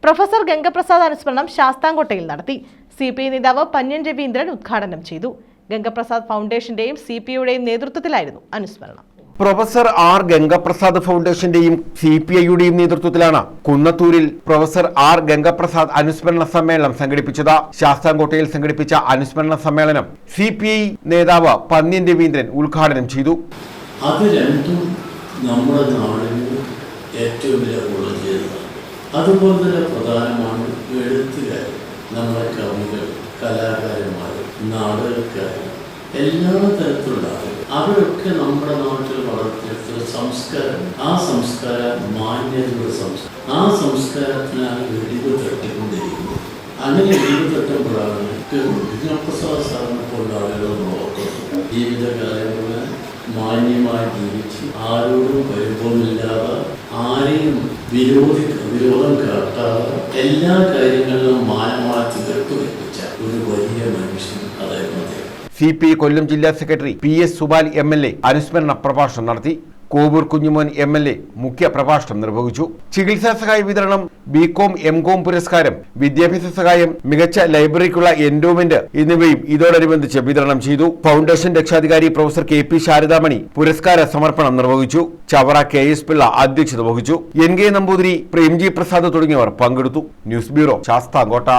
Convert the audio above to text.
Professor Gangaprasad അനുസ്മരണം ശാസ്താംകോട്ടയിൽ നടത്തി. CPI നേതാവ് പന്ന്യൻ രവീന്ദ്രൻ ഉദ്ഘാടനം ചെയ്തു. ഗംഗപ്രസാദ് ഫൗണ്ടേഷന്റെയും CPIയുടെയും നേതൃത്വത്തിലായിരുന്നു അനുസ്മരണം. പ്രൊഫസർ ആർ ഗംഗപ്രസാദ് ഫൗണ്ടേഷന്റെയും CPIയുടെയും നേതൃത്വത്തിലാണ് കുന്നത്തൂരിൽ പ്രൊഫസർ ആർ ഗംഗപ്രസാദ് അനുസ്മരണ സമ്മേളനം സംഘടിപ്പിച്ചത്. ശാസ്താംകോട്ടയിൽ സംഘടിപ്പിച്ച അനുസ്മരണ സമ്മേളനം CPI നേതാവ് പന്ന്യൻ രവീന്ദ്രൻ ഉദ്ഘാടനം ചെയ്തു. അത് രണ്ടും നമ്മുടെ നാടിന് ഏറ്റവും വില കൊള്ളുന്നതാണ്. അതുപോലെ തന്നെ പ്രധാനമാണ് എഴുത്തുകാർ, നമ്മുടെ കവികൾ, കലാകാരന്മാർ, നാടകക്കാർ, എല്ലാ തരത്തിലുള്ള ആളുകൾ. അവരൊക്കെ നമ്മുടെ നാട്ടിൽ വളർത്തിയെടുത്ത സംസ്കാരം, ആ സംസ്കാരം മാന്യതയുടെ സംസ്കാരം, ആ സംസ്കാരത്തിനാണ് വെടിവ് തട്ടിക്കൊണ്ടിരിക്കുന്നത്. അങ്ങനെ വെടിവ് തട്ടുമ്പോഴാണ് ഗംഗപ്രസാദ് സാറിനെ പോലുള്ള ആളുകൾ നോക്കുന്നത്. ജീവിതകാലം മാന്യമായി ജീവിച്ച് ആരോടും പരിഭവമില്ലാതെ ആരെയും വിരോധം കാട്ടാതെ എല്ലാ കാര്യങ്ങളിലും മാനമായി തീർത്തു വെപ്പിച്ച ഒരു വലിയ മനുഷ്യൻ അതായിരുന്നു. CPI കൊല്ലം ജില്ലാ സെക്രട്ടറി PS സുബാൽ MLA അനുസ്മരണ പ്രഭാഷണം നടത്തി. കോവൂർ കുഞ്ഞുമോൻ MLA മുഖ്യ പ്രഭാഷണം നിർവഹിച്ചു. ചികിത്സാ സഹായ വിതരണം, BCom MCom പുരസ്കാരം, വിദ്യാഭ്യാസ സഹായം, മികച്ച ലൈബ്രറിക്കുള്ള എൻഡോമെന്റ് എന്നിവയും ഇതോടനുബന്ധിച്ച് വിതരണം ചെയ്തു. ഫൗണ്ടേഷൻ രക്ഷാധികാരി പ്രൊഫസർ KP ശാരദാമണി പുരസ്കാര സമർപ്പണം നിർവഹിച്ചു. ചവറ KS പിള്ള അധ്യക്ഷത വഹിച്ചു. NK നമ്പൂതിരി, പ്രേംജി പ്രസാദ് തുടങ്ങിയവർ പങ്കെടുത്തു. News bureau, Sasthamkotta.